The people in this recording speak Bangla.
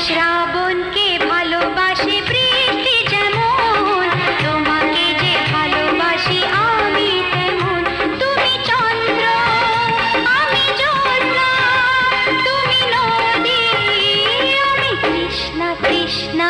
শ্রাবণকে ভালোবাসি বৃষ্টি যেমন, তোমাকে যে ভালোবাসি আমি তেমন। তুমি চন্দ্র আমি জ্যোৎস্না, তুমি নদী আমি তৃষ্ণা তৃষ্ণা।